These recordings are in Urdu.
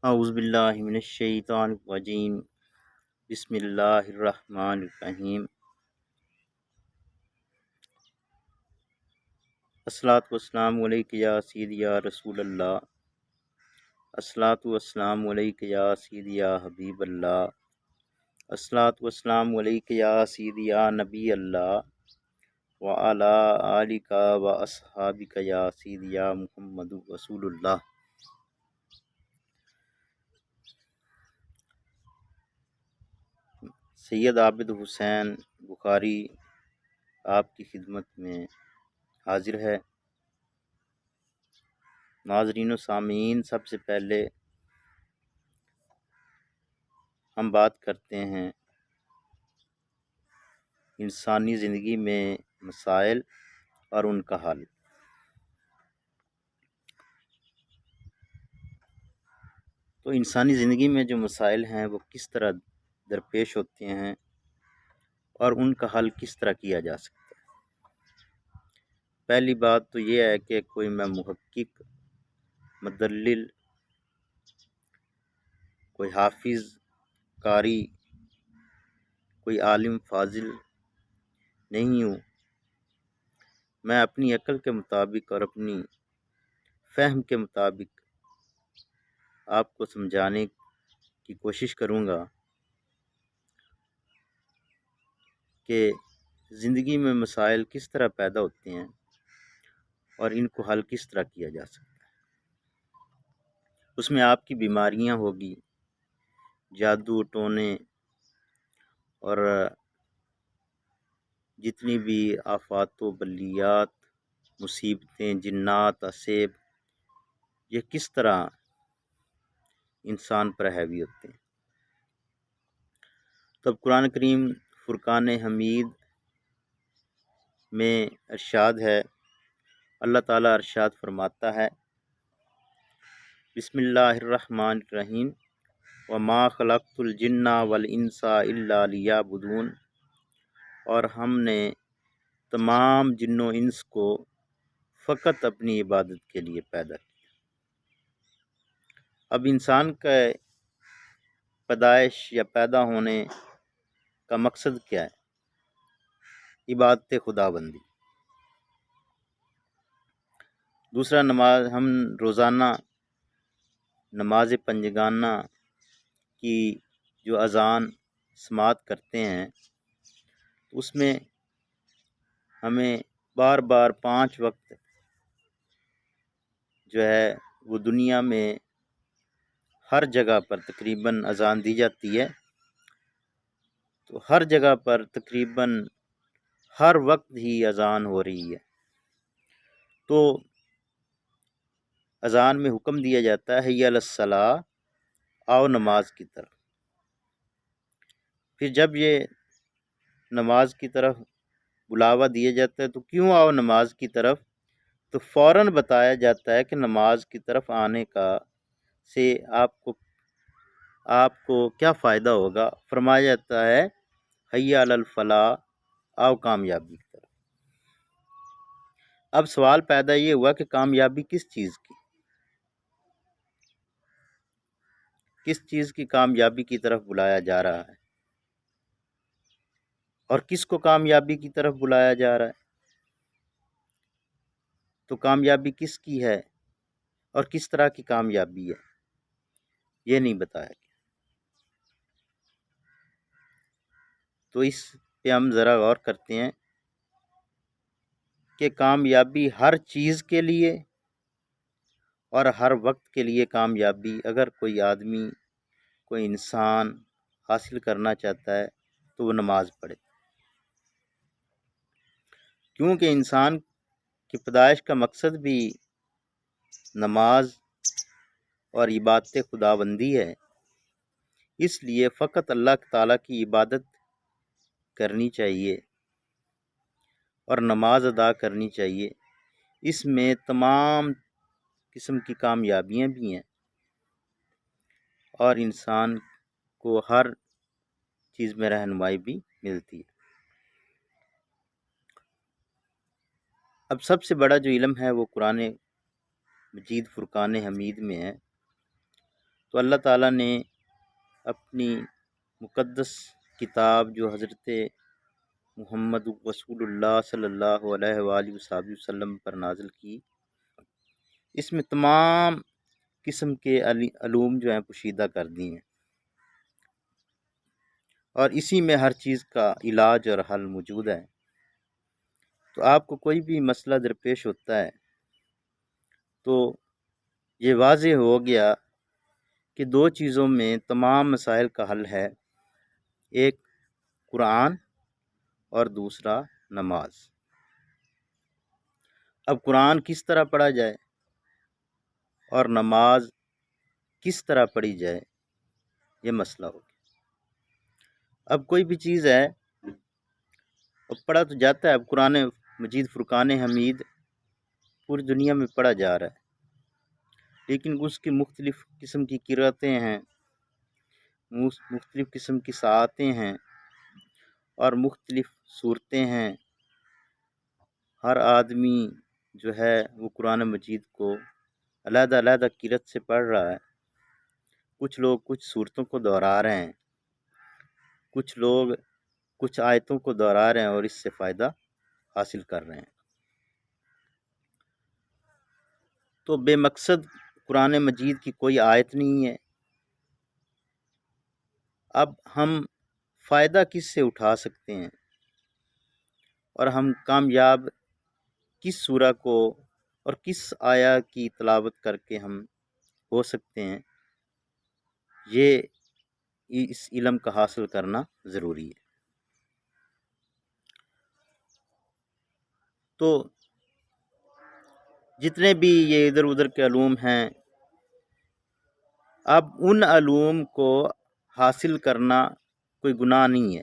اعوذ باللہ من الشیطان الرجیم بسم اللہ الرحمن الرحیم الصلاۃ والسلام علیک یا سیدی یا رسول اللہ الصلاۃ والسلام علیک یا سیدی یا حبیب اللہ الصلاۃ والسلام علیک یا سیدی یا نبی اللہ وعلی آلک و اصحابک یا سیدی یا محمد رسول اللہ۔ سید عابد حسین بخاری آپ کی خدمت میں حاضر ہے۔ ناظرین و سامعین، سب سے پہلے ہم بات کرتے ہیں انسانی زندگی میں مسائل اور ان کا حل۔ تو انسانی زندگی میں جو مسائل ہیں وہ کس طرح درپیش ہوتے ہیں اور ان کا حل کس طرح کیا جا سکتا ہے۔ پہلی بات تو یہ ہے کہ کوئی میں محقق، مدلل، کوئی حافظ، قاری، کوئی عالم فاضل نہیں ہوں۔ میں اپنی عقل کے مطابق اور اپنی فہم کے مطابق آپ کو سمجھانے کی کوشش کروں گا کہ زندگی میں مسائل کس طرح پیدا ہوتے ہیں اور ان کو حل کس طرح کیا جا سکتا ہے۔ اس میں آپ کی بیماریاں ہوگی، جادو ٹونے اور جتنی بھی آفات و بلیات، مصیبتیں، جنات، عصیب، یہ کس طرح انسان پر حاوی ہوتے ہیں۔ تب قرآن کریم فرقان حمید میں ارشاد ہے، اللہ تعالیٰ ارشاد فرماتا ہے، بسم اللہ الرحمن الرحیم، وما خلقت الجن والانس الا لیعبدون، اور ہم نے تمام جن و انس کو فقط اپنی عبادت کے لیے پیدا کیا۔ اب انسان کا پیدائش یا پیدا ہونے کا مقصد کیا ہے؟ عبادت خدا بندی۔ دوسرا، نماز، ہم روزانہ نماز پنجگانہ کی جو اذان سماعت کرتے ہیں، اس میں ہمیں بار بار 5 وقت جو ہے وہ دنیا میں ہر جگہ پر تقریباً اذان دی جاتی ہے، تو ہر جگہ پر تقریباً ہر وقت ہی اذان ہو رہی ہے۔ تو اذان میں حکم دیا جاتا ہے، حی علی الصلاۃ، آؤ نماز کی طرف۔ پھر جب یہ نماز کی طرف بلاوا دیا جاتا ہے تو کیوں آؤ نماز کی طرف، تو فوراً بتایا جاتا ہے کہ نماز کی طرف آنے کا سے آپ کو کیا فائدہ ہوگا۔ فرمایا جاتا ہے، حی علی الفلاح، آؤ کامیابی کی طرف۔ اب سوال پیدا یہ ہوا کہ کامیابی کس چیز کی، کس چیز کی کامیابی کی طرف بلایا جا رہا ہے، اور کس کو کامیابی کی طرف بلایا جا رہا ہے؟ تو کامیابی کس کی ہے اور کس طرح کی کامیابی ہے، یہ نہیں بتایا گیا۔ تو اس پہ ہم ذرا غور کرتے ہیں کہ کامیابی ہر چیز کے لیے اور ہر وقت کے لیے کامیابی اگر کوئی آدمی، کوئی انسان حاصل کرنا چاہتا ہے تو وہ نماز پڑھے، کیونکہ انسان کی پیدائش کا مقصد بھی نماز اور عبادت خداوندی ہے۔ اس لیے فقط اللہ تعالیٰ کی عبادت کرنی چاہیے اور نماز ادا کرنی چاہیے۔ اس میں تمام قسم کی کامیابیاں بھی ہیں اور انسان کو ہر چیز میں رہنمائی بھی ملتی ہے۔ اب سب سے بڑا جو علم ہے وہ قرآن مجید فرقان حمید میں ہے۔ تو اللہ تعالیٰ نے اپنی مقدس کتاب جو حضرت محمد رسول اللہ صلی اللہ علیہ وآلہ وسلم پر نازل کی، اس میں تمام قسم کے علوم جو ہیں پوشیدہ کر دی ہیں، اور اسی میں ہر چیز کا علاج اور حل موجود ہے۔ تو آپ کو کوئی بھی مسئلہ درپیش ہوتا ہے تو یہ واضح ہو گیا کہ دو چیزوں میں تمام مسائل کا حل ہے، ایک قرآن اور دوسرا نماز۔ اب قرآن کس طرح پڑھا جائے اور نماز کس طرح پڑھی جائے، یہ مسئلہ ہو گیا۔ اب کوئی بھی چیز ہے اب پڑھا تو جاتا ہے، اب قرآن مجید فرقان حمید پوری دنیا میں پڑھا جا رہا ہے، لیکن اس کی مختلف قسم کی قرأتیں ہیں، مختلف قسم کی ساعتیں ہیں اور مختلف صورتیں ہیں۔ ہر آدمی جو ہے وہ قرآن مجید کو علیحدہ علیحدہ قرأت سے پڑھ رہا ہے۔ کچھ لوگ کچھ صورتوں کو دہرا رہے ہیں، کچھ لوگ کچھ آیتوں کو دہرا رہے ہیں اور اس سے فائدہ حاصل کر رہے ہیں۔ تو بے مقصد قرآن مجید کی کوئی آیت نہیں ہے۔ اب ہم فائدہ کس سے اٹھا سکتے ہیں اور ہم کامیاب کس سورہ کو اور کس آیا کی تلاوت کر کے ہم ہو سکتے ہیں، یہ اس علم کا حاصل کرنا ضروری ہے۔ تو جتنے بھی یہ ادھر ادھر کے علوم ہیں، اب ان علوم کو حاصل کرنا کوئی گناہ نہیں ہے،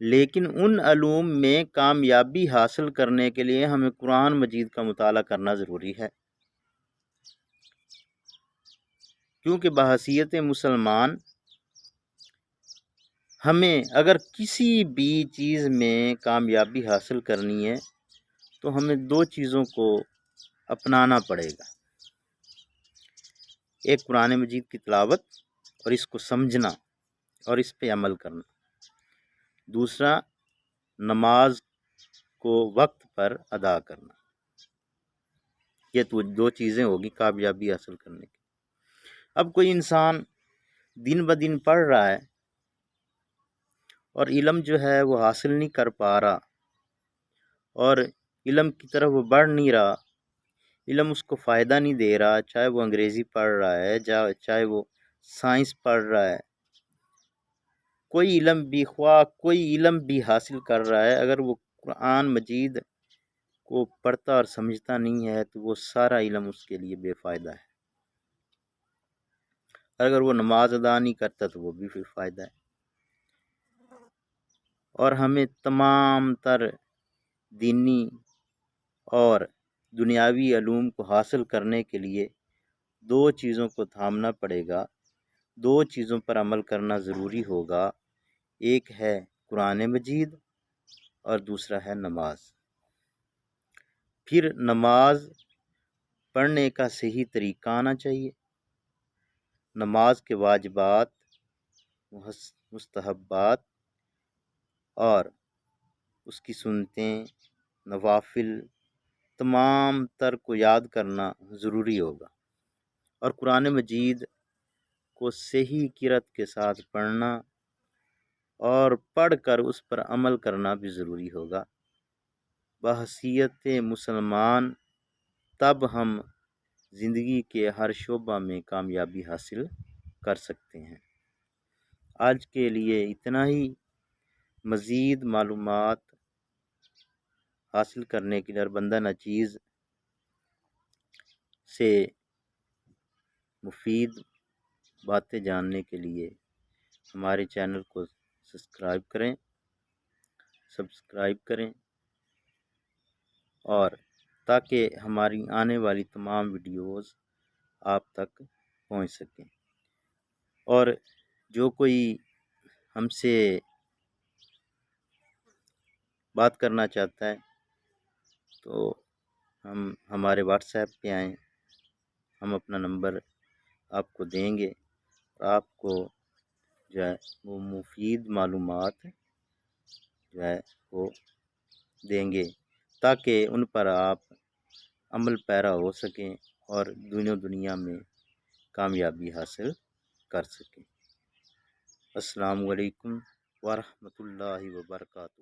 لیکن ان علوم میں کامیابی حاصل کرنے کے لیے ہمیں قرآن مجید کا مطالعہ کرنا ضروری ہے، کیونکہ بحیثیت مسلمان ہمیں اگر کسی بھی چیز میں کامیابی حاصل کرنی ہے تو ہمیں دو چیزوں کو اپنانا پڑے گا، ایک قرآن مجید کی تلاوت اور اس کو سمجھنا اور اس پہ عمل کرنا، دوسرا نماز کو وقت پر ادا کرنا۔ یہ تو دو چیزیں ہوگی کامیابی حاصل کرنے کی۔ اب کوئی انسان دن بدن پڑھ رہا ہے اور علم جو ہے وہ حاصل نہیں کر پا رہا اور علم کی طرف وہ بڑھ نہیں رہا، علم اس کو فائدہ نہیں دے رہا، چاہے وہ انگریزی پڑھ رہا ہے، چاہے وہ سائنس پڑھ رہا ہے، کوئی علم بھی حاصل کر رہا ہے، اگر وہ قرآن مجید کو پڑھتا اور سمجھتا نہیں ہے تو وہ سارا علم اس کے لیے بے فائدہ ہے۔ اگر وہ نماز ادا نہیں کرتا تو وہ بھی بے فائدہ ہے۔ اور ہمیں تمام تر دینی اور دنیاوی علوم کو حاصل کرنے کے لیے دو چیزوں کو تھامنا پڑے گا، دو چیزوں پر عمل کرنا ضروری ہوگا، ایک ہے قرآن مجید اور دوسرا ہے نماز۔ پھر نماز پڑھنے کا صحیح طریقہ آنا چاہیے، نماز کے واجبات، مستحبات اور اس کی سنتیں، نوافل تمام تر کو یاد کرنا ضروری ہوگا، اور قرآن مجید کو صحیح قرأت کے ساتھ پڑھنا اور پڑھ کر اس پر عمل کرنا بھی ضروری ہوگا۔ بحیثیت مسلمان تب ہم زندگی کے ہر شعبہ میں کامیابی حاصل کر سکتے ہیں۔ آج کے لیے اتنا ہی۔ مزید معلومات حاصل کرنے کے لیے اور بندہ ناچیز سے مفید باتیں جاننے کے لیے ہمارے چینل کو سبسکرائب کریں اور تاکہ ہماری آنے والی تمام ویڈیوز آپ تک پہنچ سکیں۔ اور جو کوئی ہم سے بات کرنا چاہتا ہے تو ہمارے واٹس ایپ پہ آئیں، ہم اپنا نمبر آپ کو دیں گے، آپ کو جو ہے وہ مفید معلومات جو ہے وہ دیں گے تاکہ ان پر آپ عمل پیرا ہو سکیں اور دنیا میں کامیابی حاصل کر سکیں۔ السلام علیکم ورحمۃ اللہ وبرکاتہ۔